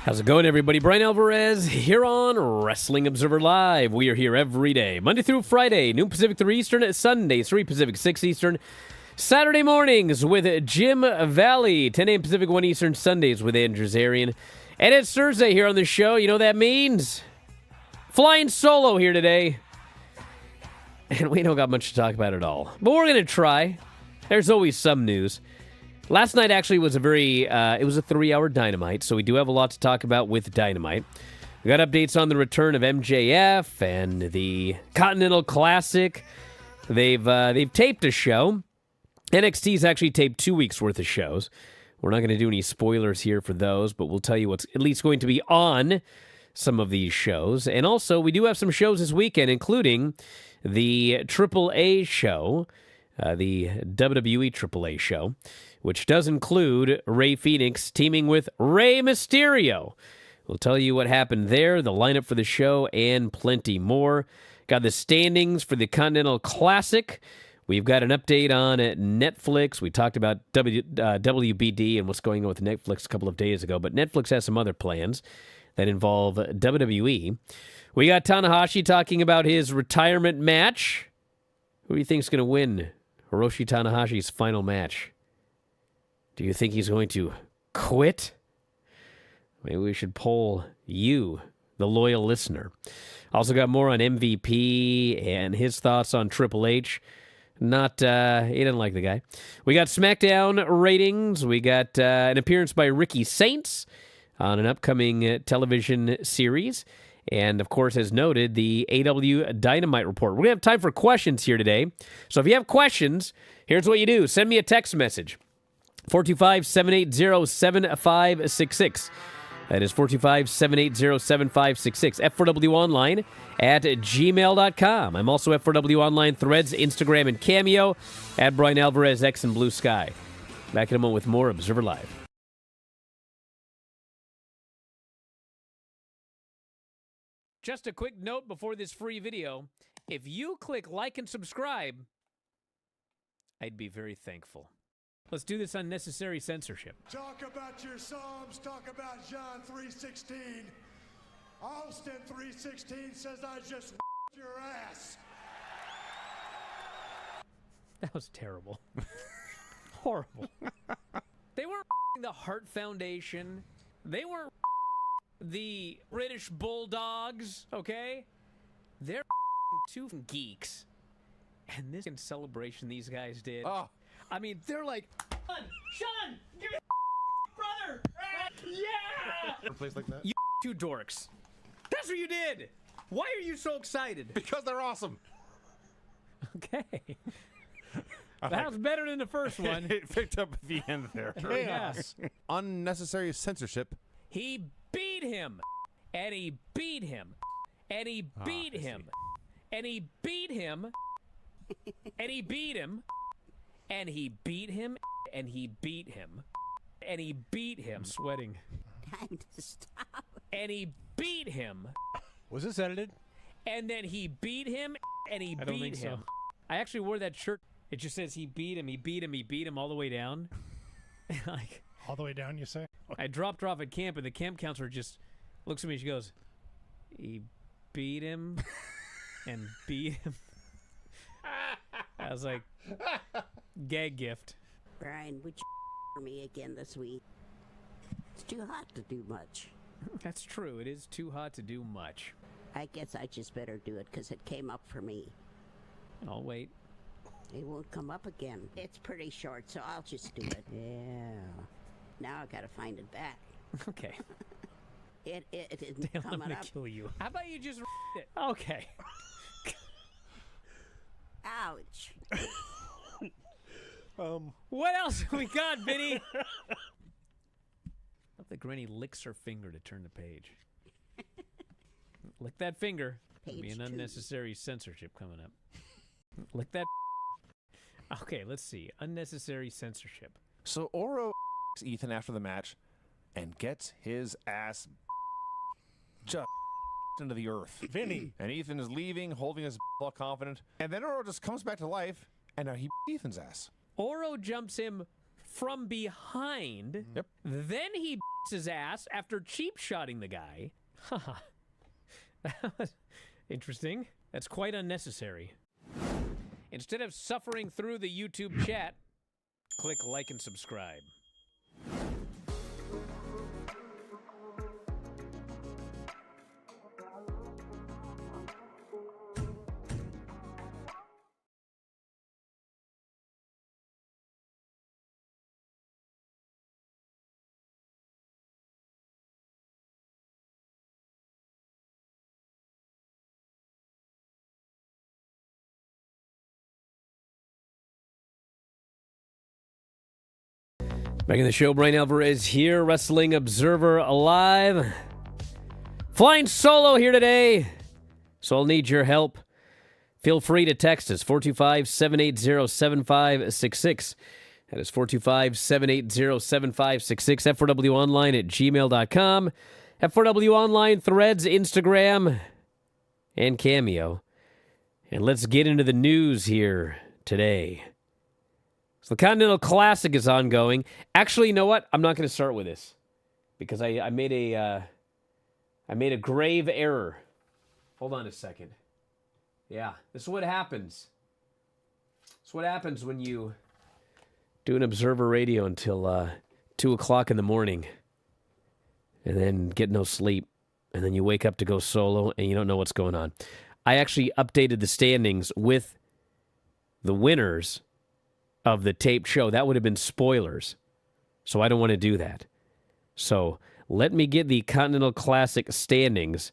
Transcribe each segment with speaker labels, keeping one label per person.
Speaker 1: How's it going, everybody? Bryan Alvarez here on Wrestling Observer Live. We are here every day, Monday through Friday, noon Pacific, 3 Eastern, Sundays, 3 Pacific, 6 Eastern, Saturday mornings with Jim Valley, 10 a.m. Pacific, 1 Eastern, Sundays with Andrew Zarian. And it's Thursday here on the show. You know what that means? Flying solo here today. And we don't got much to talk about at all. But we're going to try. There's always some news. Last night actually was a it was a 3-hour Dynamite, so we do have a lot to talk about with Dynamite. We got updates on the return of MJF and the Continental Classic. They've taped a show. NXT's actually taped 2 weeks worth of shows. We're not going to do any spoilers here for those, but we'll tell you what's at least going to be on some of these shows. And also, we do have some shows this weekend, including the AAA show, the WWE AAA show, which does include Rey Fenix teaming with Rey Mysterio. We'll tell you what happened there, the lineup for the show, and plenty more. Got the standings for the Continental Classic. We've got an update on Netflix. We talked about WBD and what's going on with Netflix a couple of days ago, but Netflix has some other plans that involve WWE. We got Tanahashi talking about his retirement match. Who do you think's going to win Hiroshi Tanahashi's final match? Do you think he's going to quit? Maybe we should poll you, the loyal listener. Also got more on MVP and his thoughts on Triple H. He didn't like the guy. We got SmackDown ratings. We got an appearance by Ricky Saints on an upcoming television series. And, of course, as noted, the AW Dynamite Report. We're going to have time for questions here today. So if you have questions, here's what you do. Send me a text message. 425-780-7566. That is 425-780-7566. F4W Online at gmail.com. I'm also F4W Online, Threads, Instagram, and Cameo at Bryan Alvarez, X and Blue Sky. Back in a moment with more Observer Live. Just a quick note before this free video. If you click like and subscribe, I'd be very thankful. Let's do this unnecessary censorship.
Speaker 2: Talk about your Psalms. Talk about John 3:16. Austin 3:16 says, I just your ass.
Speaker 1: That was terrible. Horrible. They weren't the Heart Foundation. They weren't the British Bulldogs, okay? They're two geeks. And this celebration these guys did.
Speaker 3: Oh.
Speaker 1: I mean, they're like, Sean, give me brother. Yeah.
Speaker 3: A place like that?
Speaker 1: You two dorks. That's what you did. Why are you so excited?
Speaker 3: Because they're awesome.
Speaker 1: Okay. That was better than the first one.
Speaker 3: It picked up at the end there.
Speaker 1: Yes.
Speaker 3: Unnecessary censorship.
Speaker 1: He beat him. And he beat him. And he beat him. And he beat him. And he beat him. And he beat him. And he beat him. And he beat him. I'm sweating.
Speaker 4: Time to stop.
Speaker 1: And he beat him.
Speaker 5: Was this edited?
Speaker 1: And then he beat him. And he
Speaker 5: I don't
Speaker 1: beat
Speaker 5: think
Speaker 1: him.
Speaker 5: so.
Speaker 1: I actually wore that shirt. It just says he beat him. He beat him. He beat him all the way down. Like,
Speaker 5: All the way down, you say?
Speaker 1: I dropped her off at camp, and the camp counselor just looks at me. She goes, he beat him and beat him. I was like, gag gift.
Speaker 4: Brian, would you for me again this week? It's too hot to do much.
Speaker 1: That's true. It is too hot to do much.
Speaker 4: I guess I just better do it because it came up for me.
Speaker 1: I'll wait.
Speaker 4: It won't come up again. It's pretty short, so I'll just do it. Yeah. Now I gotta find it back.
Speaker 1: Okay.
Speaker 4: It isn't
Speaker 1: I'm
Speaker 4: coming
Speaker 1: gonna
Speaker 4: up.
Speaker 1: kill you. How about you just it? Okay.
Speaker 4: Ouch.
Speaker 1: What else we got, Vinny? I love that Granny licks her finger to turn the page. Lick that finger. There'll be
Speaker 4: Page
Speaker 1: an
Speaker 4: 2.
Speaker 1: unnecessary censorship coming up. Lick that. Okay, let's see. Unnecessary censorship.
Speaker 3: So Oro Ethan after the match and gets his ass just into the earth.
Speaker 5: Vinny.
Speaker 3: And Ethan is leaving, holding his all confident. And then Oro just comes back to life, and now he Ethan's ass.
Speaker 1: Oro jumps him from behind.
Speaker 3: Yep.
Speaker 1: Then he his ass after cheap shotting the guy. That was interesting. That's quite unnecessary. Instead of suffering through the YouTube chat, click like and subscribe. Back in the show, Bryan Alvarez here, Wrestling Observer Alive. Flying solo here today, so I'll need your help. Feel free to text us, 425-780-7566. That is 425-780-7566, F4WOnline@gmail.com. F4W Online, Threads, Instagram, and Cameo. And let's get into the news here today. So the Continental Classic is ongoing. Actually, you know what? I'm not going to start with this because I made a grave error. Hold on a second. Yeah, this is what happens. This is what happens when you do an Observer Radio until 2 o'clock in the morning and then get no sleep. And then you wake up to go solo and you don't know what's going on. I actually updated the standings with the winners of the taped show. That would have been spoilers. So I don't want to do that. So let me get the Continental Classic standings,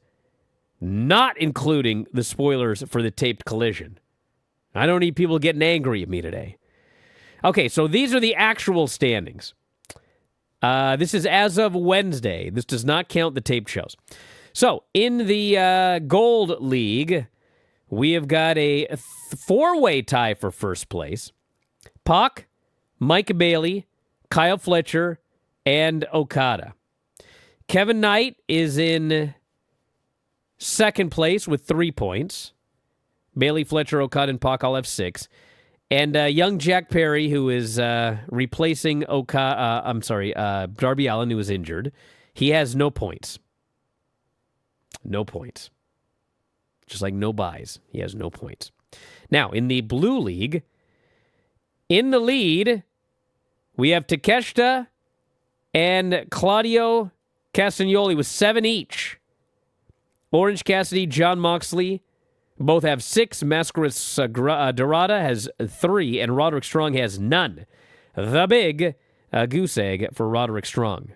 Speaker 1: not including the spoilers for the taped collision. I don't need people getting angry at me today. Okay, so these are the actual standings. This is as of Wednesday. This does not count the taped shows. So in the Gold League, we have got a four-way tie for first place. Pac, Mike Bailey, Kyle Fletcher, and Okada. Kevin Knight is in second place with 3 points. Bailey, Fletcher, Okada, and Pac all have 6. And young Jack Perry, who is replacing Darby Allin, who was injured, he has no points. No points. Just like no buys. He has no points. Now, in the Blue League, in the lead, we have Takeshita and Claudio Castagnoli with 7 each. Orange Cassidy, John Moxley, both have 6. Mascaras Dorada has 3, and Roderick Strong has none. The big goose egg for Roderick Strong.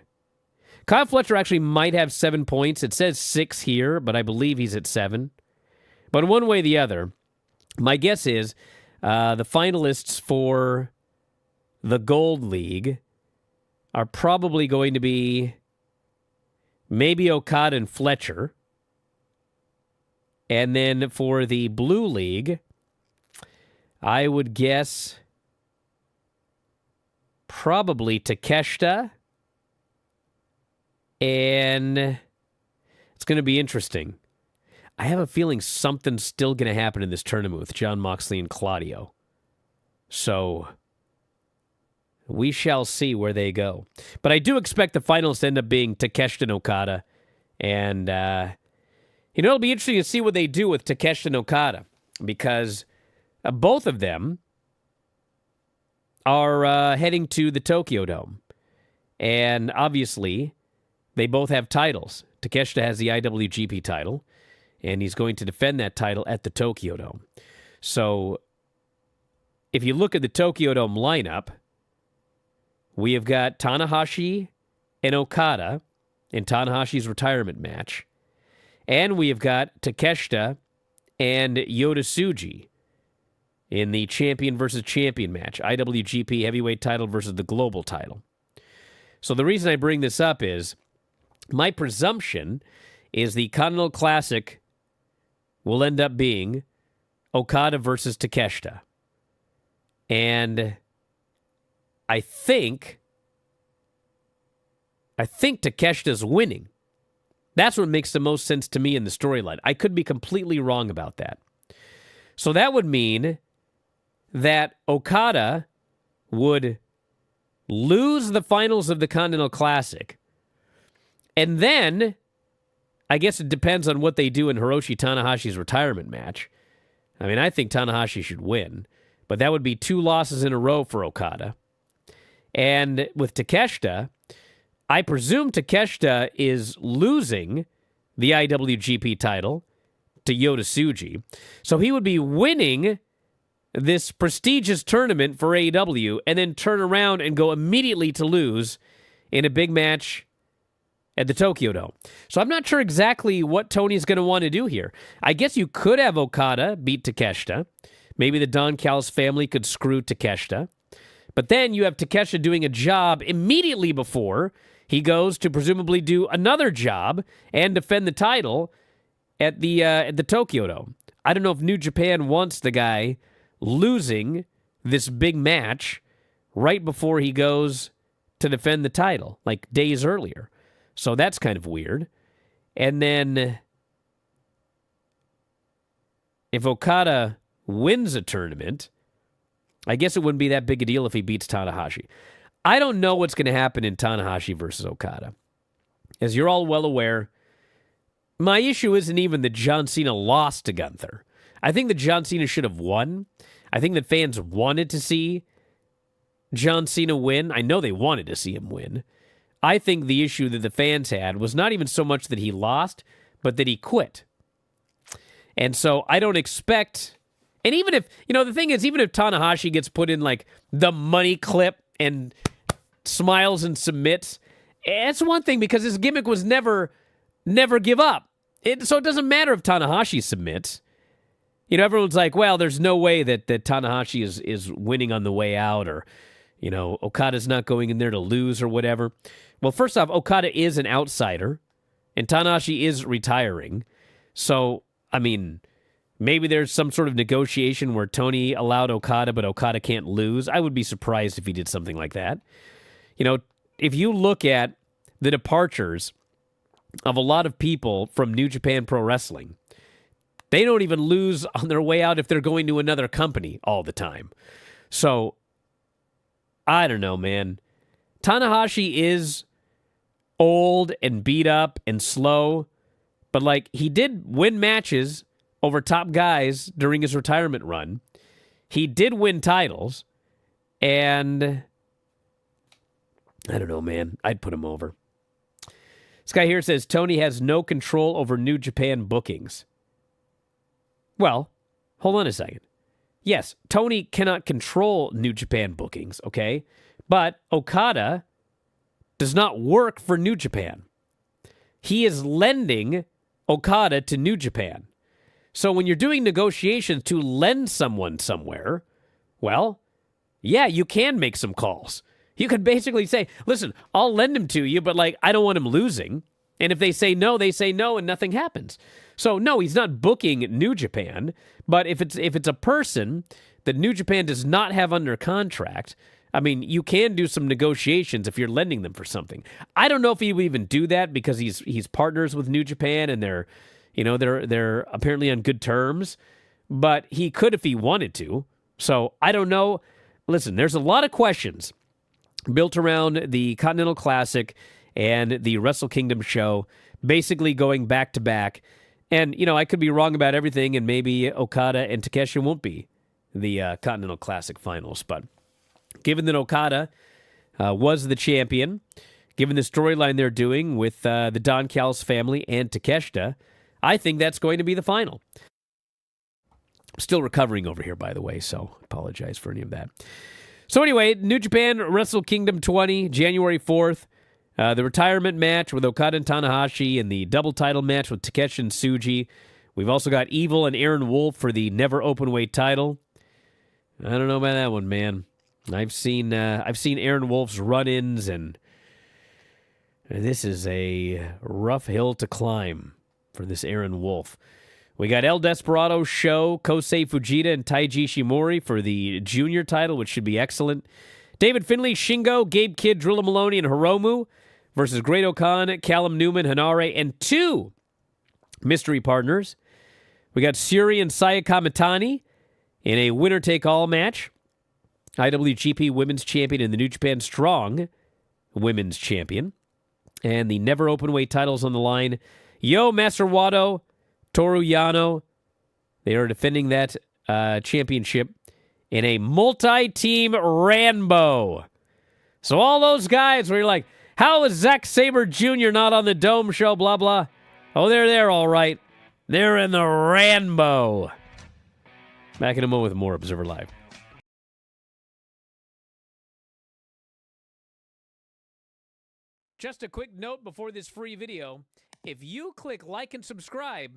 Speaker 1: Kyle Fletcher actually might have 7 points. It says 6 here, but I believe he's at 7. But one way or the other, my guess is the finalists for the Gold League are probably going to be maybe Okada and Fletcher. And then for the Blue League, I would guess probably Takeshita. And it's going to be interesting. I have a feeling something's still going to happen in this tournament with John Moxley and Claudio. So we shall see where they go. But I do expect the finals to end up being Takeshita and Okada. And, it'll be interesting to see what they do with Takeshita and Okada. Because both of them are heading to the Tokyo Dome. And obviously, they both have titles. Takeshita has the IWGP title. And he's going to defend that title at the Tokyo Dome. So, if you look at the Tokyo Dome lineup, we have got Tanahashi and Okada in Tanahashi's retirement match. And we have got Takeshita and Yota Tsuji in the champion versus champion match. IWGP heavyweight title versus the global title. So, the reason I bring this up is my presumption is the Continental Classic will end up being Okada versus Takeshita. And I think Takeshita's winning. That's what makes the most sense to me in the storyline. I could be completely wrong about that. So that would mean that Okada would lose the finals of the Continental Classic, and then I guess it depends on what they do in Hiroshi Tanahashi's retirement match. I mean, I think Tanahashi should win, but that would be 2 losses in a row for Okada. And with Takeshita, I presume Takeshita is losing the IWGP title to Yota Tsuji. So he would be winning this prestigious tournament for AEW and then turn around and go immediately to lose in a big match at the Tokyo Dome. So I'm not sure exactly what Tony's going to want to do here. I guess you could have Okada beat Takeshita. Maybe the Don Callis family could screw Takeshita. But then you have Takeshita doing a job immediately before he goes to presumably do another job and defend the title at the Tokyo Dome. I don't know if New Japan wants the guy losing this big match right before he goes to defend the title, like days earlier. So that's kind of weird. And then if Okada wins a tournament, I guess it wouldn't be that big a deal if he beats Tanahashi. I don't know what's going to happen in Tanahashi versus Okada. As you're all well aware, my issue isn't even that John Cena lost to Gunther. I think that John Cena should have won. I think that fans wanted to see John Cena win. I know they wanted to see him win. I think the issue that the fans had was not even so much that he lost, but that he quit. And so I don't expect... And even if, the thing is, even if Tanahashi gets put in like the money clip and smiles and submits, it's one thing because his gimmick was never give up. So it doesn't matter if Tanahashi submits. Everyone's like, well, there's no way that Tanahashi is winning on the way out, or, Okada's not going in there to lose or whatever. Well, first off, Okada is an outsider, and Tanahashi is retiring. So, I mean, maybe there's some sort of negotiation where Tony allowed Okada, but Okada can't lose. I would be surprised if he did something like that. If you look at the departures of a lot of people from New Japan Pro Wrestling, they don't even lose on their way out if they're going to another company all the time. So, I don't know, man. Tanahashi is old and beat up and slow, but he did win matches over top guys during his retirement run. He did win titles, and I don't know, man. I'd put him over. This guy here says Tony has no control over New Japan bookings. Well, hold on a second. Yes, Tony cannot control New Japan bookings, okay? But Okada does not work for New Japan. He is lending Okada to New Japan. So when you're doing negotiations to lend someone somewhere, well, yeah, you can make some calls. You could basically say, listen, I'll lend him to you, but I don't want him losing. And if they say no, and nothing happens. So no, he's not booking New Japan, but if it's a person that New Japan does not have under contract, I mean, you can do some negotiations if you're lending them for something. I don't know if he would even do that because he's partners with New Japan and they're apparently on good terms, but he could if he wanted to. So I don't know. Listen, there's a lot of questions built around the Continental Classic and the Wrestle Kingdom show, basically going back to back. And, I could be wrong about everything, and maybe Okada and Takeshi won't be the Continental Classic finals. But given that Okada was the champion, given the storyline they're doing with the Don Callis family and Takeshita, I think that's going to be the final. I'm still recovering over here, by the way, so apologize for any of that. So anyway, New Japan Wrestle Kingdom 20, January 4th. The retirement match with Okada and Tanahashi and the double title match with Takeshi and Tsuji. We've also got Evil and Aaron Wolf for the never openweight title. I don't know about that one, man. I've seen Aaron Wolf's run-ins, and this is a rough hill to climb for this Aaron Wolf. We got El Desperado Show, Kosei Fujita, and Taiji Shimori for the junior title, which should be excellent. David Finlay, Shingo, Gabe Kidd, Drilla Maloney, and Hiromu versus Great Khan, Callum Newman, Hanare, and 2 mystery partners. We got Suri and Saya Kamitani in a winner-take-all match. IWGP Women's Champion and the New Japan Strong Women's Champion. And the Never Openweight titles on the line. Yo Master Wato, Toru Yano. They are defending that championship in a multi-team Rambo. So all those guys where you're like, how is Zack Sabre Jr. not on the Dome show, blah, blah. Oh, they're there, all right. They're in the Rambo. Back in a moment with more Observer Live. Just a quick note before this free video. If you click like and subscribe,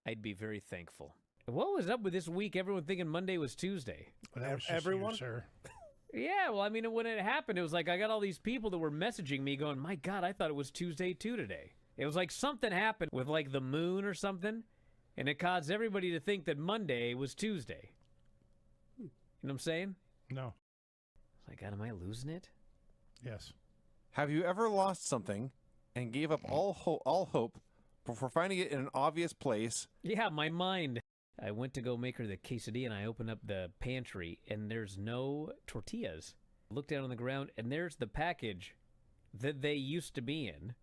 Speaker 1: I'd be very thankful. What was up with this week? Everyone thinking Monday was Tuesday.
Speaker 5: Well, that was just
Speaker 6: Everyone?
Speaker 5: you, sir.
Speaker 1: Yeah, well, I mean, when it happened, it was like I got all these people that were messaging me going, my God, I thought it was Tuesday too today. It was like something happened with like the moon or something, and it caused everybody to think that Monday was Tuesday. You know what I'm saying?
Speaker 5: No.
Speaker 1: Like, God, am I losing it?
Speaker 5: Yes.
Speaker 3: Have you ever lost something and gave up all hope before finding it in an obvious place?
Speaker 1: Yeah, my mind. I went to go make her the quesadilla, and I opened up the pantry, and there's no tortillas. I looked down on the ground, and there's the package that they used to be in,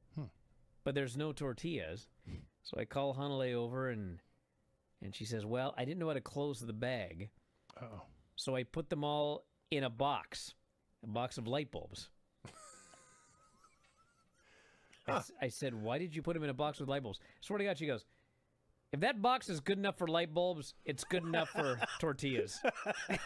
Speaker 1: but there's no tortillas. So I call Hanale over, and she says, well, I didn't know how to close the bag.
Speaker 5: Uh-oh.
Speaker 1: So I put them all in a box of light bulbs. I said, why did you put them in a box with light bulbs? Swear to God, she goes, if that box is good enough for light bulbs, it's good enough for tortillas.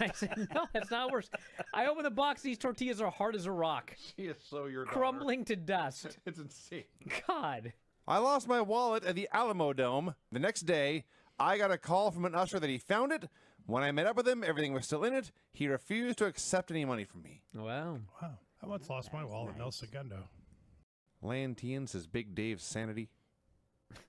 Speaker 1: I said, no, that's not worse. I open the box, these tortillas are hard as a rock.
Speaker 3: She is so your daughter.
Speaker 1: Crumbling to dust.
Speaker 3: It's insane.
Speaker 1: God.
Speaker 3: I lost my wallet at the Alamo Dome. The next day, I got a call from an usher that he found it. When I met up with him, everything was still in it. He refused to accept any money from me.
Speaker 1: Wow.
Speaker 5: Wow. I once lost my wallet in El Segundo.
Speaker 3: Lantian says Big Dave's sanity.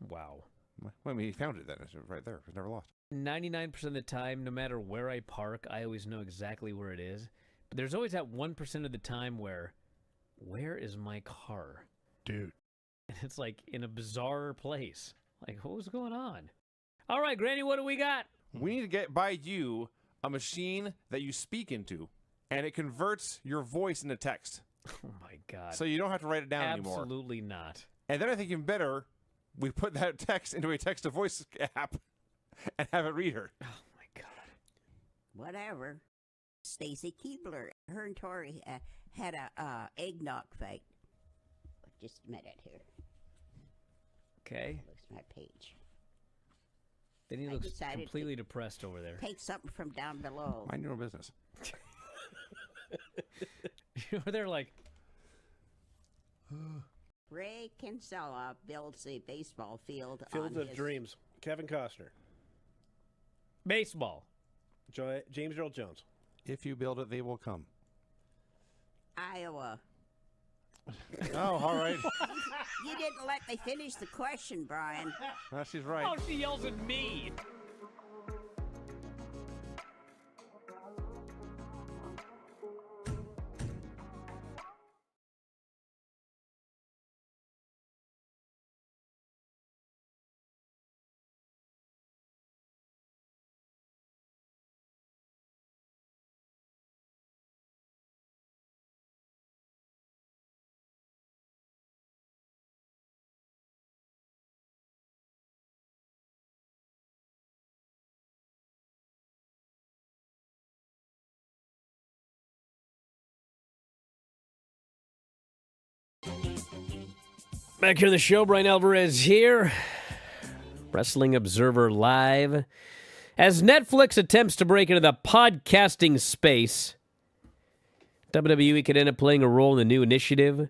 Speaker 1: Wow.
Speaker 3: Well, I mean, he found it then. It's right there. It's never lost.
Speaker 1: 99% of the time, no matter where I park, I always know exactly where it is. But there's always that 1% of the time where is my car?
Speaker 5: Dude.
Speaker 1: And it's like in a bizarre place. Like, what's going on? All right, Granny, what do we got?
Speaker 3: We need to get by you a machine that you speak into, and it converts your voice into text.
Speaker 1: Oh, my God.
Speaker 3: So you don't have to write it down anymore.
Speaker 1: Absolutely not.
Speaker 3: And then I think even better, we put that text into a text-to-voice app and have it read her.
Speaker 1: Oh, my God.
Speaker 4: Whatever. Stacy Keebler, her and Tori had a eggnog fight. Just a minute here.
Speaker 1: Okay.
Speaker 4: Looks my page.
Speaker 1: Then he
Speaker 4: I
Speaker 1: looks
Speaker 4: decided
Speaker 1: completely depressed over there.
Speaker 4: Take something from down below.
Speaker 3: Mind your own business.
Speaker 1: You're there like,
Speaker 4: Ray Kinsella builds a baseball field
Speaker 6: Field
Speaker 4: on
Speaker 6: of
Speaker 4: his
Speaker 6: Dreams. Kevin Costner.
Speaker 1: baseball.
Speaker 6: James Earl Jones.
Speaker 3: If you build it, they will come.
Speaker 4: Iowa.
Speaker 3: Oh, all right.
Speaker 4: You didn't let me finish the question, Brian.
Speaker 3: She's right.
Speaker 1: Oh, she yells at me. Back here in the show, Bryan Alvarez here. Wrestling Observer Live. As Netflix attempts to break into the podcasting space, WWE could end up playing a role in the new initiative.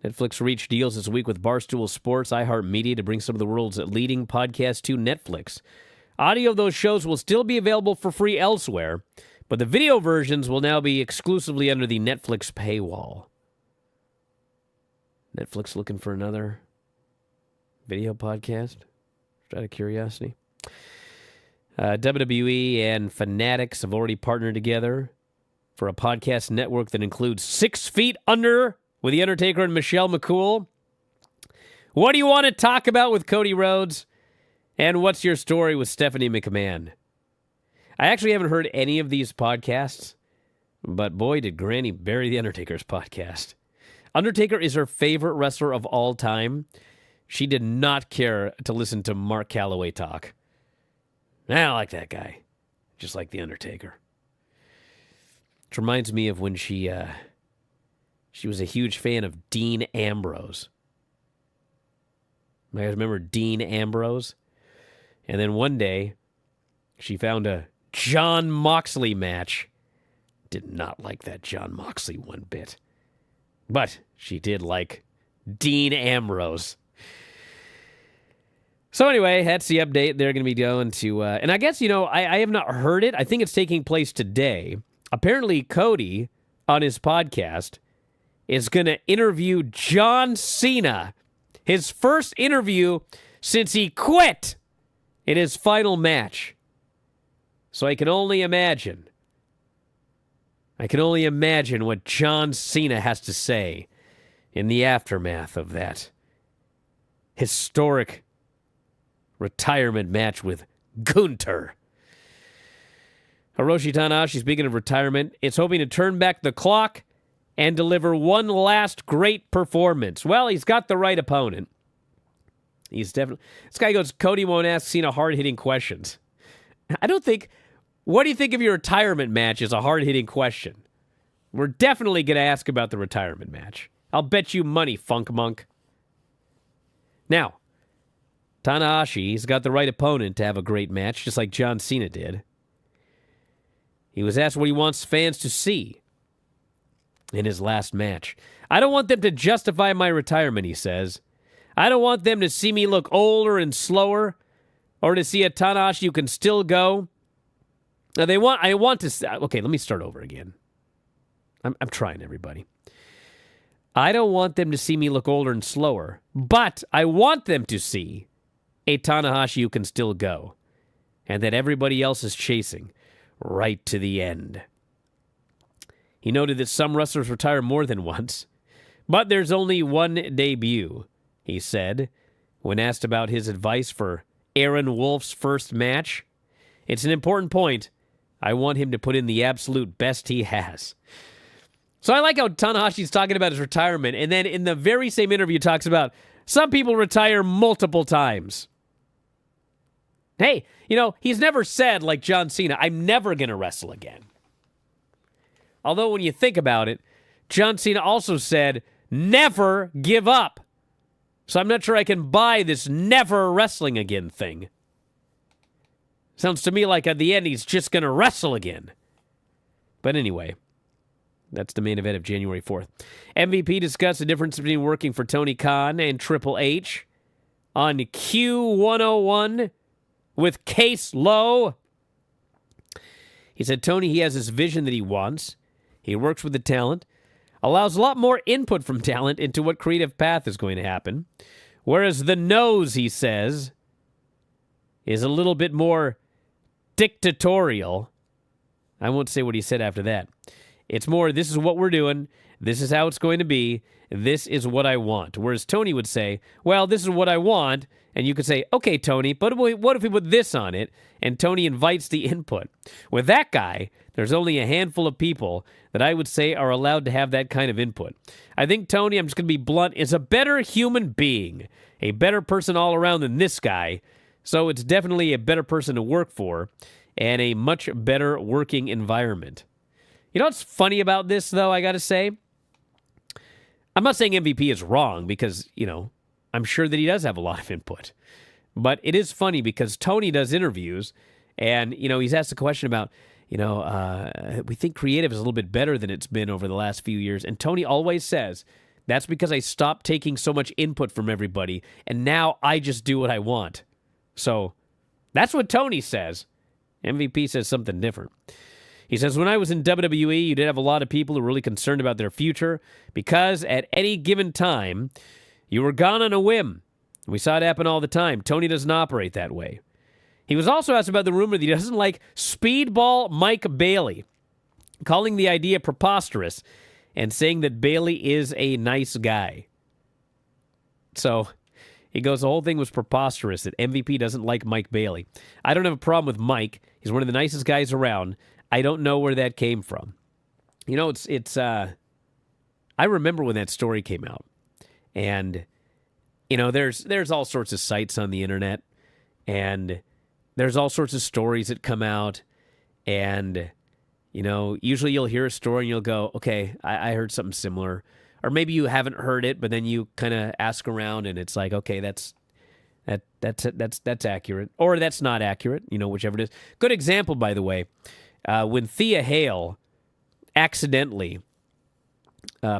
Speaker 1: Netflix reached deals this week with Barstool Sports, iHeartMedia to bring some of the world's leading podcasts to Netflix. Audio of those shows will still be available for free elsewhere, but the video versions will now be exclusively under the Netflix paywall. Netflix looking for another video podcast? Just out of curiosity. WWE and Fanatics have already partnered together for a podcast network that includes 6 Feet Under with The Undertaker and Michelle McCool. What do you want to talk about with Cody Rhodes? And what's your story with Stephanie McMahon? I actually haven't heard any of these podcasts, but boy, did Granny bury the Undertaker's podcast. Undertaker is her favorite wrestler of all time. She did not care to listen to Mark Calloway talk. I like that guy, just like the Undertaker. Which reminds me of when she was a huge fan of Dean Ambrose. You guys remember Dean Ambrose? And then one day, she found a Jon Moxley match. Did not like that Jon Moxley one bit. But she did like Dean Ambrose. So anyway, that's the update. They're going to be going to... and I guess, I have not heard it. I think it's taking place today. Apparently, Cody, on his podcast, is going to interview John Cena. His first interview since he quit in his final match. So I can only imagine what John Cena has to say in the aftermath of that historic retirement match with Gunther. Hiroshi Tanahashi, speaking of retirement, is hoping to turn back the clock and deliver one last great performance. Well, he's got the right opponent. He's definitely... This guy goes, Cody won't ask Cena hard-hitting questions. What do you think of your retirement match is a hard-hitting question? We're definitely going to ask about the retirement match. I'll bet you money, Funk Monk. Now, Tanahashi's got the right opponent to have a great match, just like John Cena did. He was asked what he wants fans to see in his last match. I don't want them to justify my retirement, he says. I don't want them to see me look older and slower, or to see a Tanahashi who can still go. Now I want to... Okay, let me start over again. I'm trying, everybody. I don't want them to see me look older and slower, but I want them to see a Tanahashi who can still go, and that everybody else is chasing right to the end. He noted that some wrestlers retire more than once, but there's only one debut, he said, when asked about his advice for Aaron Wolf's first match. It's an important point. I want him to put in the absolute best he has. So I like how Tanahashi's talking about his retirement, and then in the very same interview talks about some people retire multiple times. Hey, he's never said, like John Cena, I'm never going to wrestle again. Although when you think about it, John Cena also said, never give up. So I'm not sure I can buy this never wrestling again thing. Sounds to me like at the end he's just going to wrestle again. But anyway, that's the main event of January 4th. MVP discussed the difference between working for Tony Khan and Triple H on Q101 with Case Lowe. He said he has this vision that he wants. He works with the talent, allows a lot more input from talent into what creative path is going to happen. Whereas the nose, he says, is a little bit more dictatorial. I won't say what he said after that. It's more, this is what we're doing. This is how it's going to be. This is what I want. Whereas Tony would say, well, this is what I want. And you could say, okay, Tony, but what if we put this on it? And Tony invites the input. With that guy, there's only a handful of people that I would say are allowed to have that kind of input. I think Tony, I'm just going to be blunt, is a better human being, a better person all around than this guy. So it's definitely a better person to work for and a much better working environment. You know what's funny about this, though, I got to say? I'm not saying MVP is wrong because, I'm sure that he does have a lot of input. But it is funny because Tony does interviews and, he's asked a question about, we think creative is a little bit better than it's been over the last few years. And Tony always says, that's because I stopped taking so much input from everybody and now I just do what I want. So that's what Tony says. MVP says something different. He says, when I was in WWE, you did have a lot of people who were really concerned about their future because at any given time, you were gone on a whim. We saw it happen all the time. Tony doesn't operate that way. He was also asked about the rumor that he doesn't like Speedball Mike Bailey, calling the idea preposterous and saying that Bailey is a nice guy. So He goes, the whole thing was preposterous that MVP doesn't like Mike Bailey. I don't have a problem with Mike. He's one of the nicest guys around. I don't know where that came from. You know, I remember when that story came out. And, you know, there's all sorts of sites on the internet. And there's all sorts of stories that come out. And, you know, usually you'll hear a story and you'll go, okay, I heard something similar. Or maybe you haven't heard it, but then you kind of ask around and it's like, okay, that's accurate. Or that's not accurate, you know, whichever it is. Good example, by the way, when Thea Hale accidentally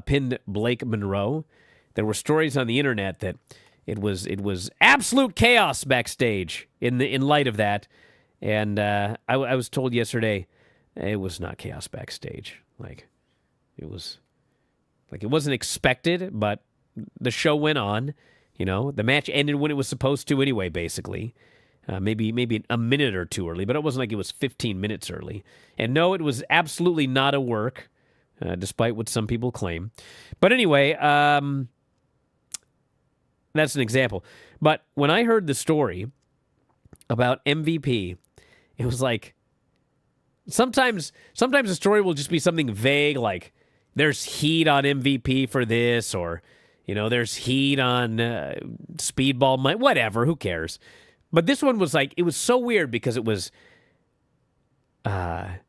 Speaker 1: pinned Blake Monroe, there were stories on the internet that it was absolute chaos backstage in light of that. And I was told yesterday it was not chaos backstage. It wasn't expected, but the show went on. You know, the match ended when it was supposed to anyway, basically. Maybe a minute or two early, but it wasn't like it was 15 minutes early. And no, it was absolutely not a work, despite what some people claim. But anyway, that's an example. But when I heard the story about MVP, it was like, sometimes a story will just be something vague, like, there's heat on MVP for this, or, you know, there's heat on Speedball, whatever, who cares? But this one was like, it was so weird because it was, I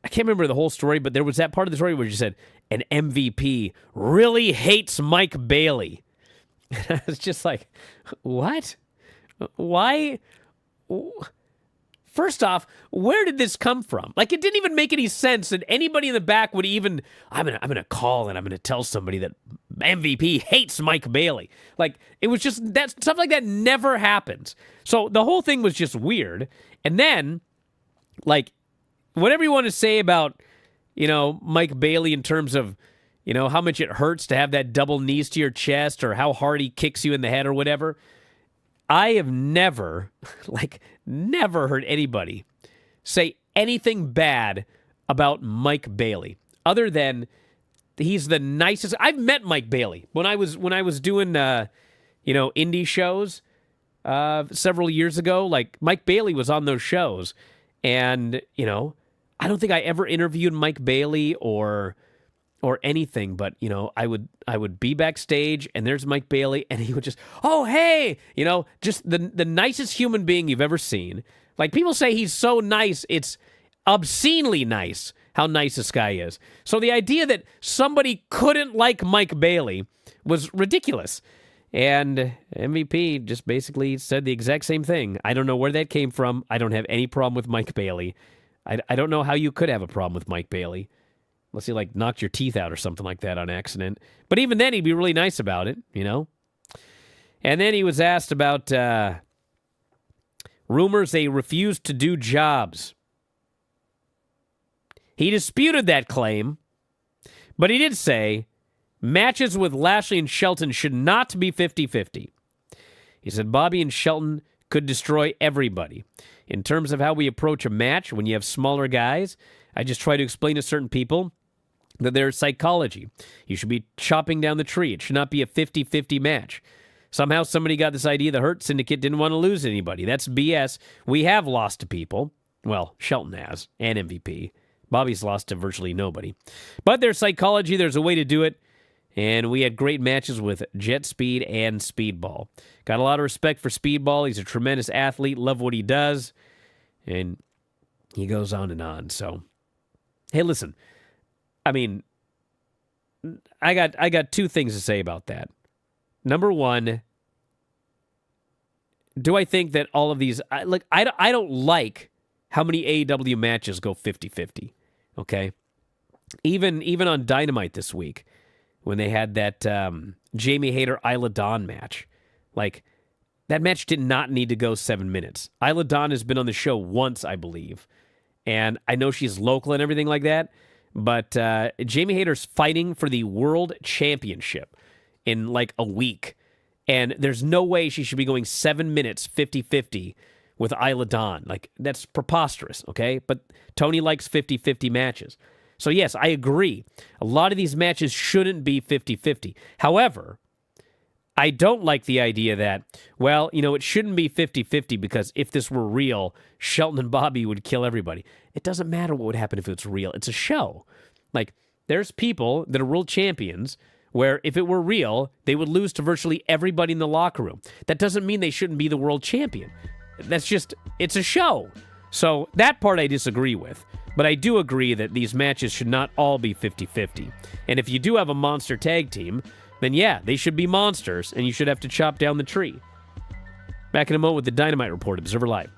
Speaker 1: can't remember the whole story, but there was that part of the story where you said, an MVP really hates Mike Bailey. And I was just like, what? Why? First off, where did this come from? Like, it didn't even make any sense that anybody in the back would even, I'm gonna call and I'm gonna tell somebody that MVP hates Mike Bailey. Like, it was just, that stuff like that never happens. So the whole thing was just weird. And then, like, whatever you want to say about, you know, Mike Bailey in terms of, you know, how much it hurts to have that double knees to your chest or how hard he kicks you in the head or whatever, I have never heard anybody say anything bad about Mike Bailey, other than he's the nicest. I've met Mike Bailey when I was doing indie shows several years ago. Like, Mike Bailey was on those shows, and, you know, I don't think I ever interviewed Mike Bailey or anything, but, you know, I would be backstage and there's Mike Bailey and he would just, oh, hey, you know, just the nicest human being you've ever seen. Like, people say he's so nice, it's obscenely nice how nice this guy is. So the idea that somebody couldn't like Mike Bailey was ridiculous. And MVP just basically said the exact same thing. I don't know where that came from. I don't have any problem with Mike Bailey. I don't know how you could have a problem with Mike Bailey. Unless he, like, knocked your teeth out or something like that on accident. But even then, he'd be really nice about it, you know? And then he was asked about rumors they refused to do jobs. He disputed that claim, but he did say matches with Lashley and Shelton should not be 50-50. He said Bobby and Shelton could destroy everybody. In terms of how we approach a match when you have smaller guys, I just try to explain to certain people that there's psychology. You should be chopping down the tree. It should not be a 50-50 match. Somehow somebody got this idea the Hurt Syndicate didn't want to lose anybody. That's BS. We have lost to people. Well, Shelton has, and MVP. Bobby's lost to virtually nobody. But there's psychology. There's a way to do it. And we had great matches with Jet Speed and Speedball. Got a lot of respect for Speedball. He's a tremendous athlete. Love what he does. And he goes on and on. So, hey, listen. I mean, I got two things to say about that. Number one, do I think that all of these, I don't like how many AEW matches go 50-50, okay? Even on Dynamite this week, when they had that Jamie Hayter Isla Dawn match, like, that match did not need to go 7 minutes. Isla Dawn has been on the show once, I believe, and I know she's local and everything like that, but Jamie Hayter's fighting for the World Championship in like a week. And there's no way she should be going 7 minutes 50-50 with Isla Dawn. Like, that's preposterous, okay? But Tony likes 50-50 matches. So yes, I agree. A lot of these matches shouldn't be 50-50. However, I don't like the idea that, well, it shouldn't be 50-50 because if this were real, Shelton and Bobby would kill everybody. It doesn't matter what would happen if it's real. It's a show. Like, there's people that are world champions where if it were real, they would lose to virtually everybody in the locker room. That doesn't mean they shouldn't be the world champion. That's just, it's a show. So that part I disagree with. But I do agree that these matches should not all be 50-50. And if you do have a monster tag team, then yeah, they should be monsters, and you should have to chop down the tree. Back in a moment with the Dynamite Report, Observer Live.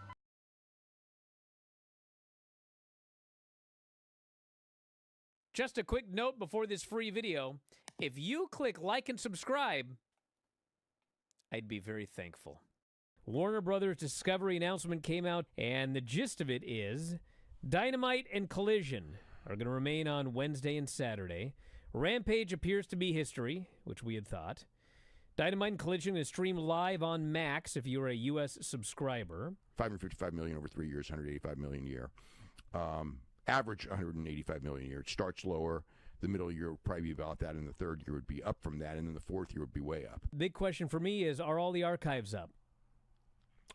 Speaker 1: Just a quick note before this free video. If you click like and subscribe, I'd be very thankful. Warner Brothers Discovery announcement came out, and the gist of it is Dynamite and Collision are going to remain on Wednesday and Saturday. Rampage appears to be history, which we had thought. Dynamite and Collision is streamed live on Max if you're a U.S. subscriber.
Speaker 7: $555 million over 3 years, $185 million a year. Average $185 million a year. It starts lower. The middle year would probably be about that, and the third year would be up from that, and then the fourth year would be way up.
Speaker 1: Big question for me is, are all the archives up?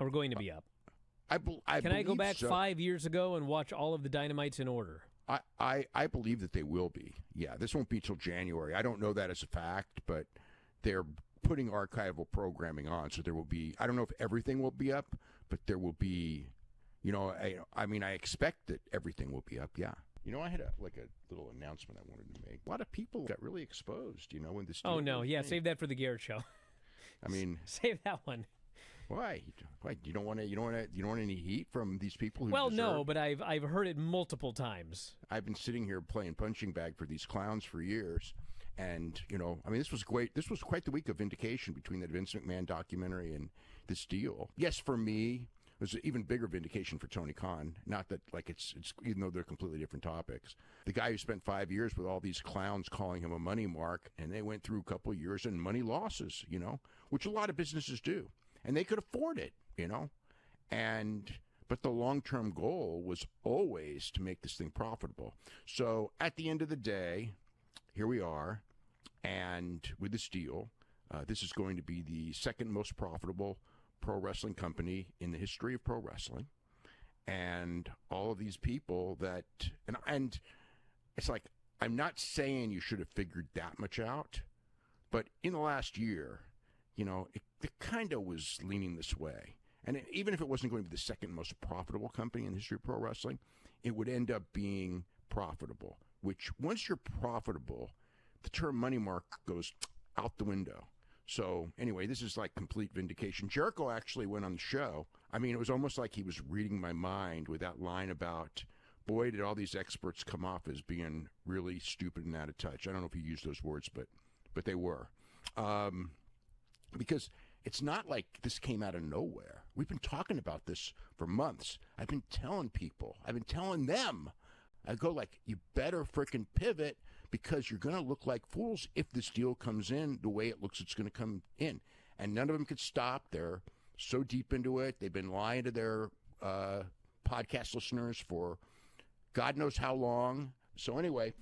Speaker 1: Or going to be up? Can I go back 5 years ago and watch all of the Dynamites in order?
Speaker 7: I believe that they will be. Yeah, this won't be till January. I don't know that as a fact, but they're putting archival programming on, so there will be, I don't know if everything will be up, but there will be, I expect that everything will be up, yeah. I had a little announcement I wanted to make. A lot of people got really exposed, when this.
Speaker 1: Oh, no, yeah, save that for the Garrett Show. Save that one.
Speaker 7: Why? You don't want any heat from these people who
Speaker 1: no, but I've heard it multiple times.
Speaker 7: I've been sitting here playing punching bag for these clowns for years, and this was great. This was quite the week of vindication between that Vince McMahon documentary and this deal. Yes, for me, it was an even bigger vindication for Tony Khan. Not that it's even though they're completely different topics. The guy who spent 5 years with all these clowns calling him a money mark, and they went through a couple of years and money losses, which a lot of businesses do. And they could afford it, but the long-term goal was always to make this thing profitable. So at the end of the day, here we are, and with this deal, this is going to be the second most profitable pro wrestling company in the history of pro wrestling. And all of these people that, and it's like, I'm not saying you should have figured that much out, but in the last year, it kind of was leaning this way. And even if it wasn't going to be the second most profitable company in the history of pro wrestling, it would end up being profitable, which once you're profitable, the term money mark goes out the window. So anyway, this is like complete vindication. Jericho actually went on the show. It was almost like he was reading my mind with that line about, boy, did all these experts come off as being really stupid and out of touch. I don't know if he used those words, but they were. Because it's not like this came out of nowhere. We've been talking about this for months. I've been telling people. I've been telling them. I go you better frickin' pivot because you're going to look like fools if this deal comes in the way it looks it's going to come in. And none of them could stop. They're so deep into it. They've been lying to their podcast listeners for God knows how long. So anyway,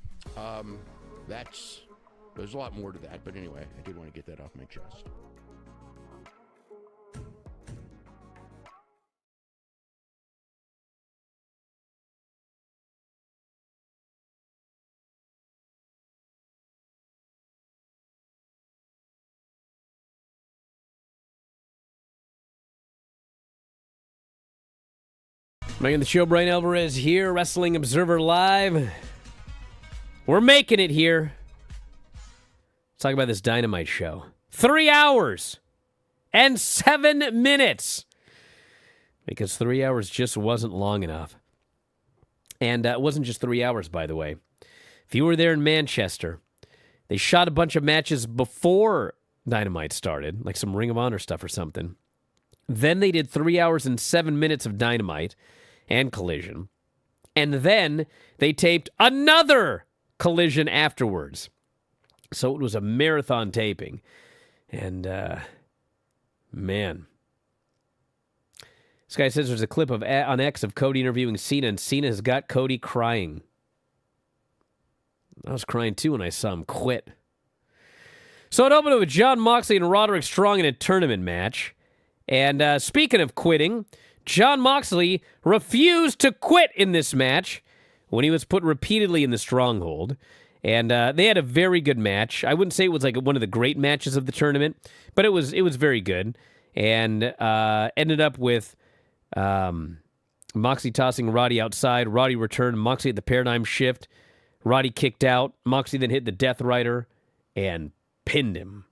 Speaker 7: there's a lot more to that. But anyway, I did want to get that off my chest.
Speaker 1: Back in the show, Bryan Alvarez here, Wrestling Observer Live. We're making it here. Let's talk about this Dynamite show. 3 hours and 7 minutes. Because 3 hours just wasn't long enough. And it wasn't just 3 hours, by the way. If you were there in Manchester, they shot a bunch of matches before Dynamite started, like some Ring of Honor stuff or something. Then they did 3 hours and 7 minutes of Dynamite and Collision. And then they taped another Collision afterwards. So it was a marathon taping. And, man. This guy says there's a clip on X of Cody interviewing Cena, and Cena has got Cody crying. I was crying too when I saw him quit. So it opened with John Moxley and Roderick Strong in a tournament match. And speaking of quitting, John Moxley refused to quit in this match when he was put repeatedly in the stronghold. And they had a very good match. I wouldn't say it was like one of the great matches of the tournament, but it was very good. And ended up with Moxley tossing Roddy outside. Roddy returned. Moxley at the paradigm shift. Roddy kicked out. Moxley then hit the Death Rider and pinned him.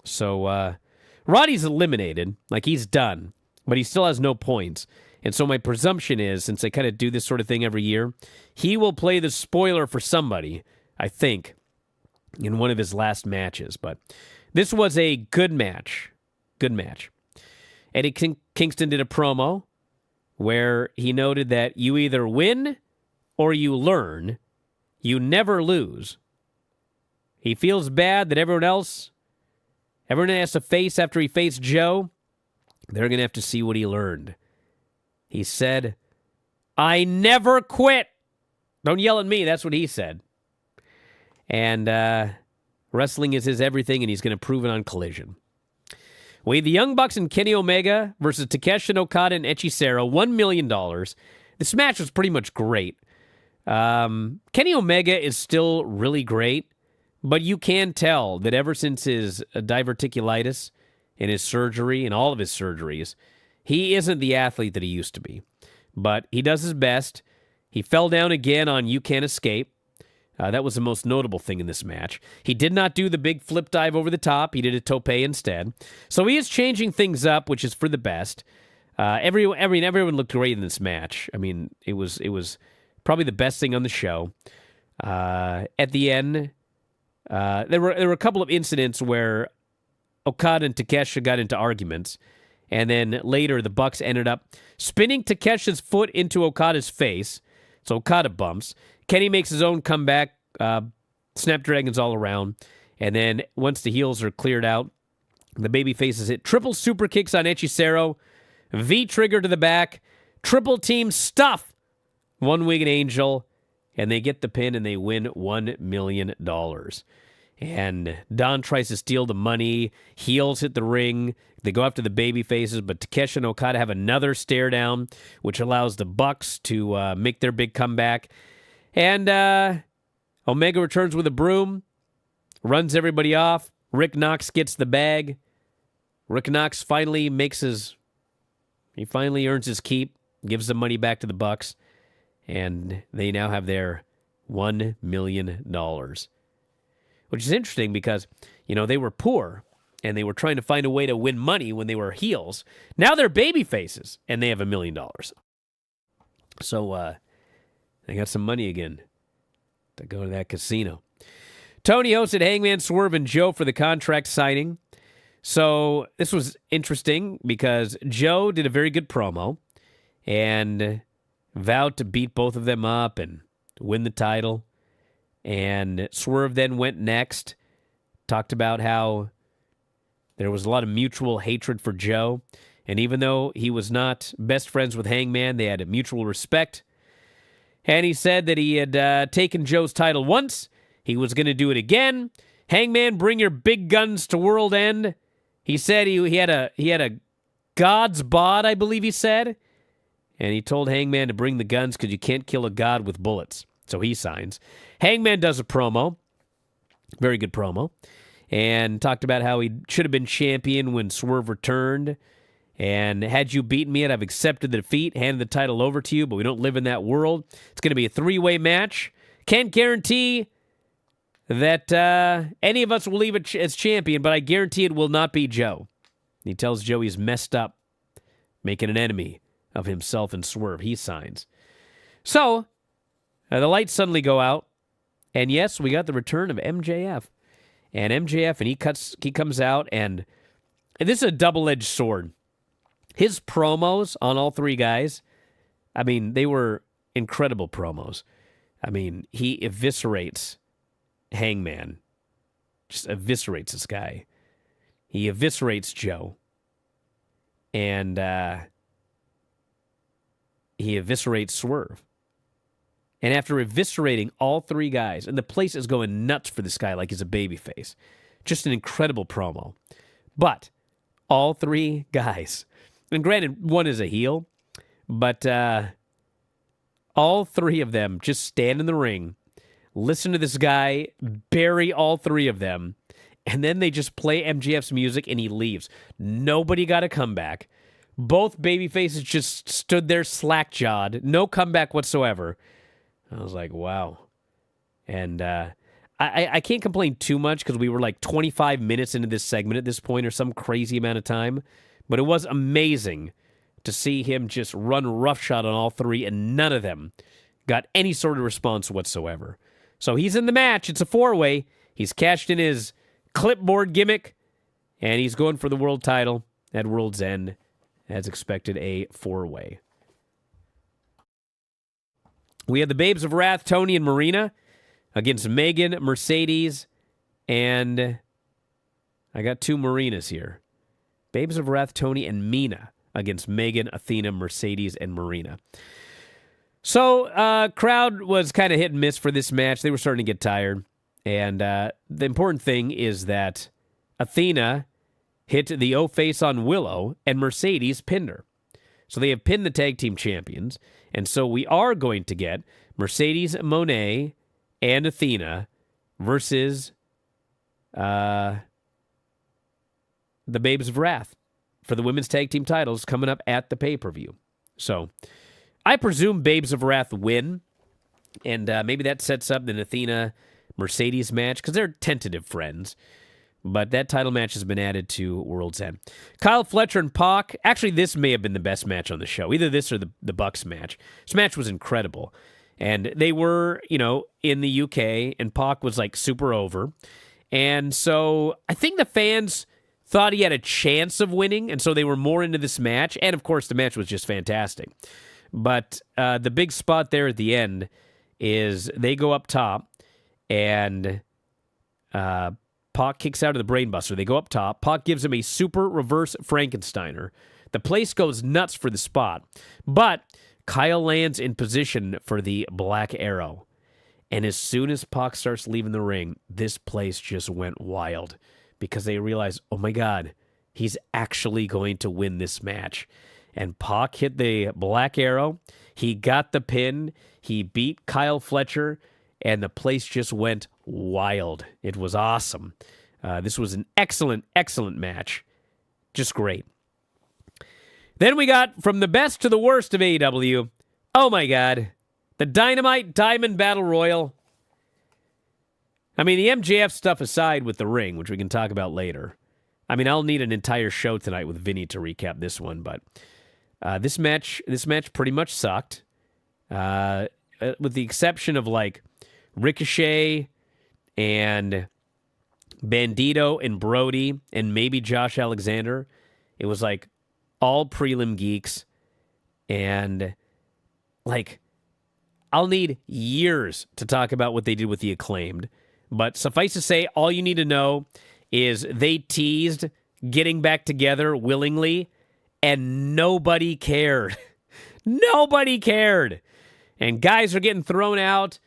Speaker 1: So Roddy's eliminated. Like, he's done. But he still has no points. And so my presumption is, since they kind of do this sort of thing every year, he will play the spoiler for somebody, I think, in one of his last matches. But this was a good match. Good match. Eddie Kingston did a promo where he noted that you either win or you learn. You never lose. He feels bad that everyone has to face after he faced Joe. They're going to have to see what he learned. He said, I never quit. Don't yell at me. That's what he said. And wrestling is his everything, and he's going to prove it on Collision. We had the Young Bucks and Kenny Omega versus Takeshi Okada and Hechicero, $1 million. This match was pretty much great. Kenny Omega is still really great, but you can tell that ever since his diverticulitis and his surgery and all of his surgeries, he isn't the athlete that he used to be. But he does his best. He fell down again on You Can't Escape. That was the most notable thing in this match. He did not do the big flip dive over the top. He did a tope instead. So he is changing things up, which is for the best. Everyone looked great in this match. I mean, it was probably the best thing on the show. At the end, there were a couple of incidents where Okada and Takeshita got into arguments, and then later the Bucks ended up spinning Takeshi's foot into Okada's face, so Okada bumps. Kenny makes his own comeback, Snapdragons all around, and then once the heels are cleared out, the baby faces hit triple super kicks on Hechicero, V-trigger to the back, triple team stuff One-Winged Angel, and they get the pin and they win $1 million. And Don tries to steal the money. Heels hit the ring. They go after the baby faces, but Takeshi and Okada have another stare down, which allows the Bucks to make their big comeback. And Omega returns with a broom, runs everybody off. Rick Knox gets the bag. Rick Knox finally earns his keep, gives the money back to the Bucks, and they now have their $1 million. Which is interesting because, they were poor and they were trying to find a way to win money when they were heels. Now they're baby faces and they have $1 million. So they got some money again to go to that casino. Tony hosted Hangman, Swerve, and Joe for the contract signing. So this was interesting because Joe did a very good promo and vowed to beat both of them up and win the title. And Swerve then went next, talked about how there was a lot of mutual hatred for Joe. And even though he was not best friends with Hangman, they had a mutual respect. And he said that he had taken Joe's title once. He was going to do it again. Hangman, bring your big guns to World End. He said he had a god's bod, I believe he said. And he told Hangman to bring the guns because you can't kill a god with bullets. So he signs. Hangman does a promo. Very good promo. And talked about how he should have been champion when Swerve returned. And had you beaten me, I've accepted the defeat, handed the title over to you, but we don't live in that world. It's going to be a three-way match. Can't guarantee that any of us will leave it as champion, but I guarantee it will not be Joe. He tells Joe he's messed up, making an enemy of himself and Swerve. He signs. So, the lights suddenly go out, and yes, we got the return of MJF. And MJF, and he comes out, and this is a double-edged sword. His promos on all three guys, I mean, they were incredible promos. I mean, he eviscerates Hangman. Just eviscerates this guy. He eviscerates Joe. And he eviscerates Swerve. And after eviscerating all 3 guys, and the place is going nuts for this guy like he's a babyface. Just an incredible promo. But all 3 guys, and granted, one is a heel, but all 3 of them just stand in the ring, listen to this guy bury all 3 of them, and then they just play MJF's music and he leaves. Nobody got a comeback. Both babyfaces just stood there slack-jawed. No comeback whatsoever. I was like, wow. And I can't complain too much because we were like 25 minutes into this segment at this point or some crazy amount of time. But it was amazing to see him just run roughshod on all 3 and none of them got any sort of response whatsoever. So he's in the match. It's a 4-way. He's cashed in his clipboard gimmick and he's going for the world title at World's End. As expected, a 4-way. We had the Babes of Wrath, Tony and Marina, against Megan, Mercedes, and I got 2 Marinas here. Babes of Wrath, Tony, and Mina against Megan, Athena, Mercedes, and Marina. So, crowd was kind of hit and miss for this match. They were starting to get tired. And the important thing is that Athena hit the O-face on Willow, and Mercedes pinned her. So they have pinned the tag team champions. And so we are going to get Mercedes Moné and Athena versus the Babes of Wrath for the women's tag team titles coming up at the pay-per-view. So I presume Babes of Wrath win, and maybe that sets up the Athena-Mercedes match because they're tentative friends. But that title match has been added to World's End. Kyle Fletcher and Pac. Actually, this may have been the best match on the show. Either this or the Bucks match. This match was incredible. And they were, in the UK, and Pac was, super over. And so I think the fans thought he had a chance of winning, and so they were more into this match. And, of course, the match was just fantastic. But the big spot there at the end is they go up top, and Pac kicks out of the brainbuster. They go up top. Pac gives him a super reverse Frankensteiner. The place goes nuts for the spot. But Kyle lands in position for the Black Arrow. And as soon as Pac starts leaving the ring, this place just went wild. Because they realize, oh my God, he's actually going to win this match. And Pac hit the Black Arrow. He got the pin. He beat Kyle Fletcher. And the place just went wild. It was awesome. This was an excellent, excellent match. Just great. Then we got from the best to the worst of AEW. Oh my God. The Dynamite Diamond Battle Royal. I mean, the MJF stuff aside with the ring, which we can talk about later. I mean, I'll need an entire show tonight with Vinny to recap this one, but this match pretty much sucked. With the exception of Ricochet and Bandito and Brody and maybe Josh Alexander. It was all prelim geeks. And I'll need years to talk about what they did with the Acclaimed. But suffice to say, all you need to know is they teased getting back together willingly and nobody cared. Nobody cared. And guys are getting thrown out.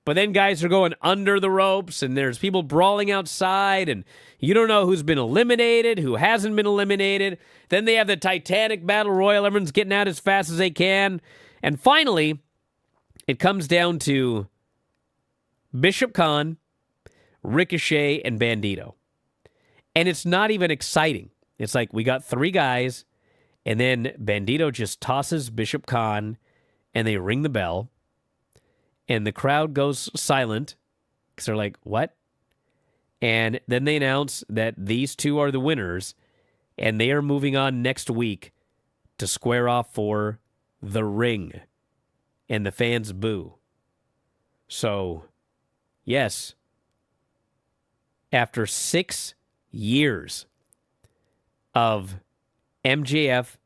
Speaker 1: But then guys are going under the ropes, and there's people brawling outside, and you don't know who's been eliminated, who hasn't been eliminated. Then they have the Titanic Battle Royal. Everyone's getting out as fast as they can. And finally, it comes down to Bishop Khan, Ricochet, and Bandito. And it's not even exciting. It's we got 3 guys, and then Bandito just tosses Bishop Khan, and they ring the bell. And the crowd goes silent because they're like, what? And then they announce that these 2 are the winners and they are moving on next week to square off for the ring. And the fans boo. So, yes, after 6 years of MJF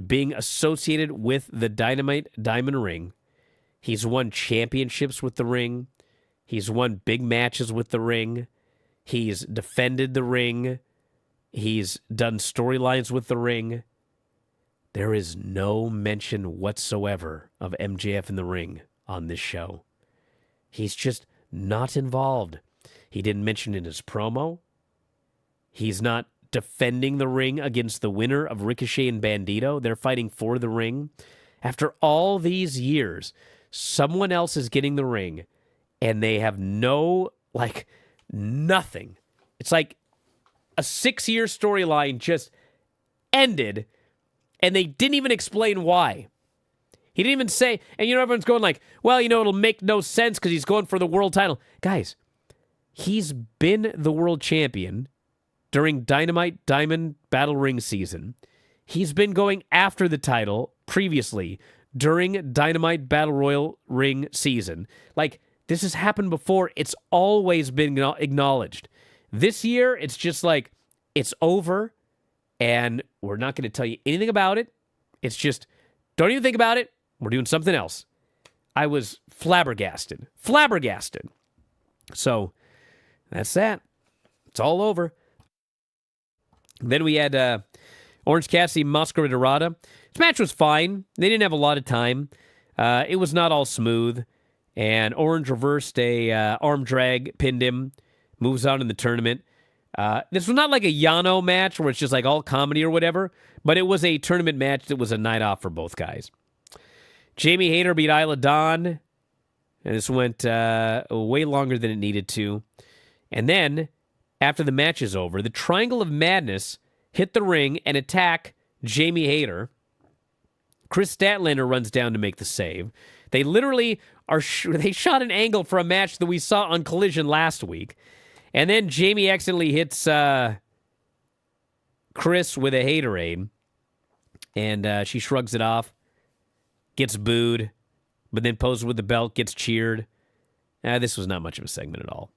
Speaker 1: being associated with the Dynamite Diamond Ring, he's won championships with the ring. He's won big matches with the ring. He's defended the ring. He's done storylines with the ring. There is no mention whatsoever of MJF in the ring on this show. He's just not involved. He didn't mention in his promo. He's not defending the ring against the winner of Ricochet and Bandito. They're fighting for the ring. After all these years, someone else is getting the ring, and they have nothing. It's like a 6-year storyline just ended, and they didn't even explain why. He didn't even say, and everyone's going like, well, it'll make no sense because he's going for the world title. Guys, he's been the world champion during Dynamite Diamond Battle Ring season. He's been going after the title previously during Dynamite Battle Royal Ring season. Like, this has happened before. It's always been acknowledged. This year, it's just like, it's over, and we're not going to tell you anything about it. It's just, don't even think about it. We're doing something else. I was flabbergasted. So, that's that. It's all over. Then we had Orange Cassidy, Mascara Dorada. This match was fine. They didn't have a lot of time. It was not all smooth. And Orange reversed a arm drag, pinned him, moves on in the tournament. This was not like a Yano match where it's just like all comedy or whatever, but it was a tournament match that was a night off for both guys. Jamie Hayter beat Isla Dawn, and this went way longer than it needed to. And then, after the match is over, the Triangle of Madness hit the ring and attack Jamie Hayter. Chris Statlander runs down to make the save. They literally they shot an angle for a match that we saw on Collision last week. And then Jamie accidentally hits Chris with a Haterade. And she shrugs it off, gets booed, but then poses with the belt, gets cheered. This was not much of a segment at all.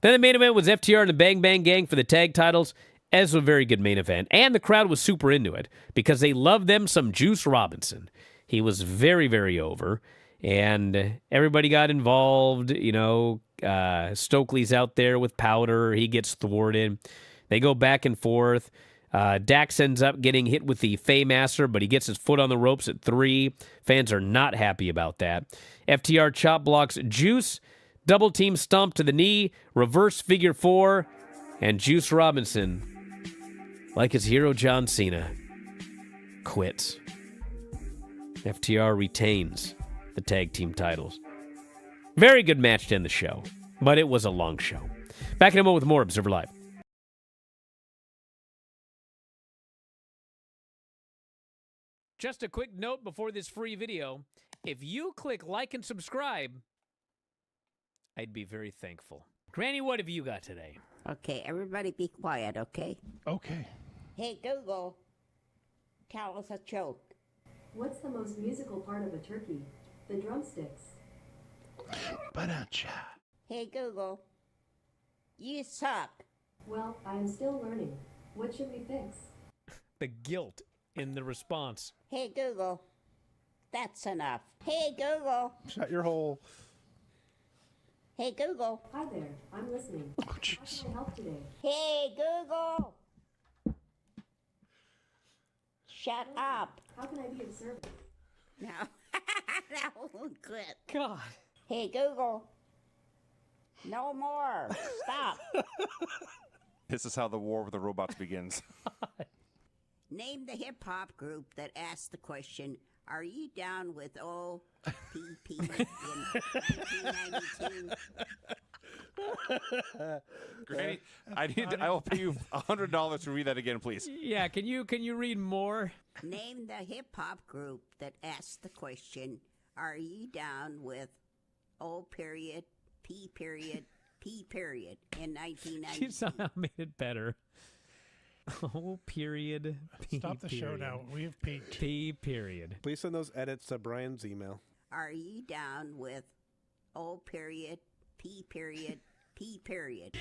Speaker 1: Then the main event was FTR and the Bang Bang Gang for the tag titles. As a very good main event. And the crowd was super into it because they loved them some Juice Robinson. He was very, very over. And everybody got involved. Stokely's out there with Powder. He gets thwarted. They go back and forth. Dax ends up getting hit with the Faymaster, but he gets his foot on the ropes at 3. Fans are not happy about that. FTR chop blocks Juice. Double team stomp to the knee. Reverse figure 4. And Juice Robinson, like his hero John Cena, quits. FTR retains the tag team titles. Very good match to end the show, but it was a long show. Back in a moment with more Observer Live. Just a quick note before this free video. If you click like and subscribe, I'd be very thankful. Granny, what have you got today?
Speaker 4: Okay, everybody be quiet, okay?
Speaker 5: Okay.
Speaker 4: Hey, Google, tell us a joke.
Speaker 8: What's the most musical part of a turkey? The drumsticks.
Speaker 5: Ba-da-cha.
Speaker 4: Hey, Google, you suck.
Speaker 8: Well, I am still learning. What should we fix?
Speaker 1: The guilt in the response.
Speaker 4: Hey, Google, that's enough. Hey, Google.
Speaker 6: Shut your hole.
Speaker 4: Hey, Google.
Speaker 8: Hi there, I'm listening.
Speaker 5: Oh,
Speaker 8: How
Speaker 5: jeez.
Speaker 8: can I help today?
Speaker 4: Hey, Google. Shut up.
Speaker 8: How can I be of service?
Speaker 4: No, that won't quit.
Speaker 1: God.
Speaker 4: Hey, Google. No more. Stop.
Speaker 3: This is how the war with the robots begins.
Speaker 4: Name the hip-hop group that asked the question, are you down with OPP in 1992?
Speaker 3: Granny, I will pay you $100 to read that again, please.
Speaker 1: Yeah, can you read more?
Speaker 4: Name the hip-hop group that asked the question, are you down with O period, P period, P period in 1992?
Speaker 1: You somehow made it better. Oh, period. P
Speaker 5: Stop the show
Speaker 1: period.
Speaker 5: now. We have peaked.
Speaker 1: P period.
Speaker 6: Please send those edits to Brian's email.
Speaker 4: Are you down with O period, P period, P period?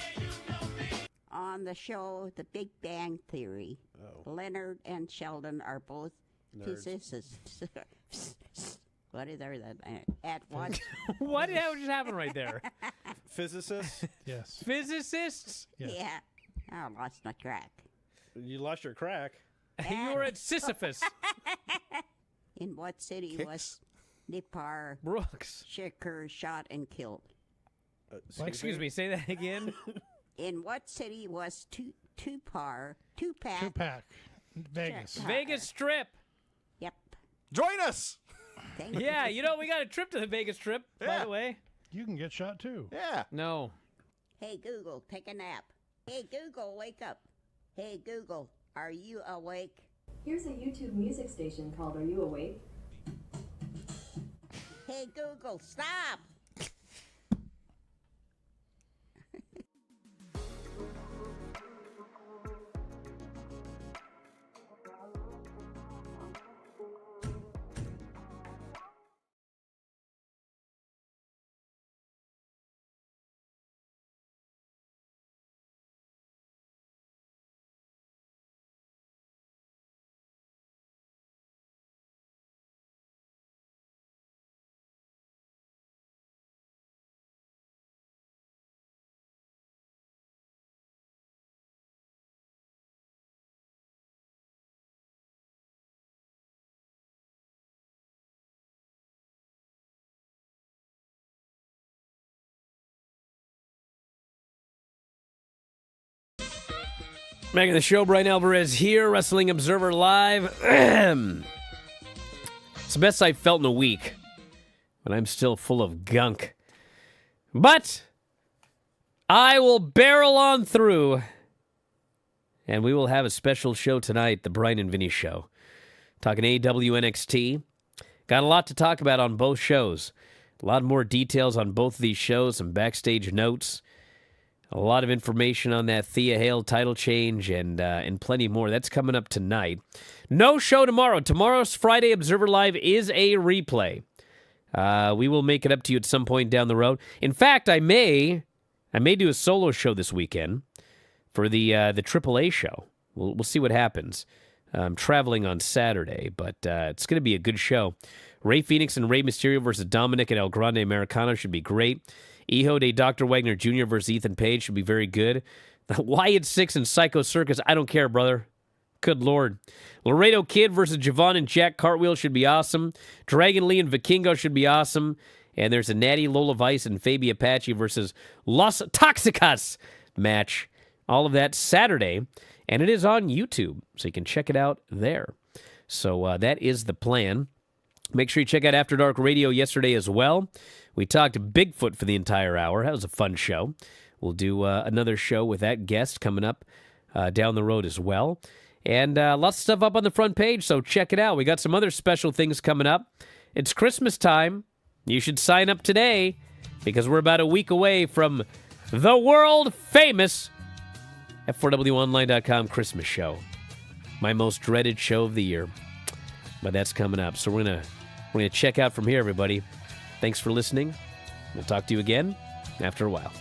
Speaker 4: On the show The Big Bang Theory, Leonard and Sheldon are both physicists. What is there at what?
Speaker 1: What just happened right there?
Speaker 6: Physicist?
Speaker 5: Yes.
Speaker 1: Physicists?
Speaker 5: Yes.
Speaker 4: Yeah. I lost my track.
Speaker 6: You lost your crack.
Speaker 1: You were at Sisyphus.
Speaker 4: In what city was Nipar
Speaker 1: Brooks.
Speaker 4: Shakur shot and killed?
Speaker 1: Excuse me, say that again.
Speaker 4: In what city was Tupac?
Speaker 5: Two-pack. Vegas.
Speaker 4: Check.
Speaker 1: Vegas Strip.
Speaker 4: Yep.
Speaker 3: Join us.
Speaker 4: Thank you.
Speaker 1: Yeah, you know, we got a trip to the Vegas Strip, by
Speaker 3: Yeah.
Speaker 1: the way.
Speaker 5: You can get shot too.
Speaker 3: Yeah.
Speaker 1: No.
Speaker 4: Hey, Google, take a nap. Hey, Google, wake up. Hey, Google, are you awake?
Speaker 8: Here's a YouTube music station called Are You Awake?
Speaker 4: Hey, Google, stop.
Speaker 1: Back in the show, Bryan Alvarez here, Wrestling Observer Live. It's the best I've felt in a week, but I'm still full of gunk. But I will barrel on through, and we will have a special show tonight, the Bryan and Vinny Show. Talking AEW NXT. Got a lot to talk about on both shows. A lot more details on both of these shows, some backstage notes. A lot of information on that Thea Hale title change and plenty more. That's coming up tonight. No show tomorrow. Tomorrow's Friday Observer Live is a replay. We will make it up to you at some point down the road. In fact, I may do a solo show this weekend for the AAA show. We'll see what happens. I'm traveling on Saturday, but it's going to be a good show. Rey Fenix and Rey Mysterio versus Dominic and El Grande Americano should be great. Ehud Dr. Wagner Jr. versus Ethan Page should be very good. The Wyatt Six and Psycho Circus, I don't care, brother. Good Lord. Laredo Kid versus Javon and Jack Cartwheel should be awesome. Dragon Lee and Vikingo should be awesome. And there's a Natty Lola Vice and Fabi Apache versus Los Toxicas match. All of that Saturday. And it is on YouTube, so you can check it out there. So that is the plan. Make sure you check out After Dark Radio yesterday as well. We talked Bigfoot for the entire hour. That was a fun show. We'll do another show with that guest coming up down the road as well. And lots of stuff up on the front page, so check it out. We got some other special things coming up. It's Christmas time. You should sign up today because we're about a week away from the world-famous F4WOnline.com Christmas show. My most dreaded show of the year. But that's coming up. So we're gonna check out from here, everybody. Thanks for listening. We'll talk to you again after a while.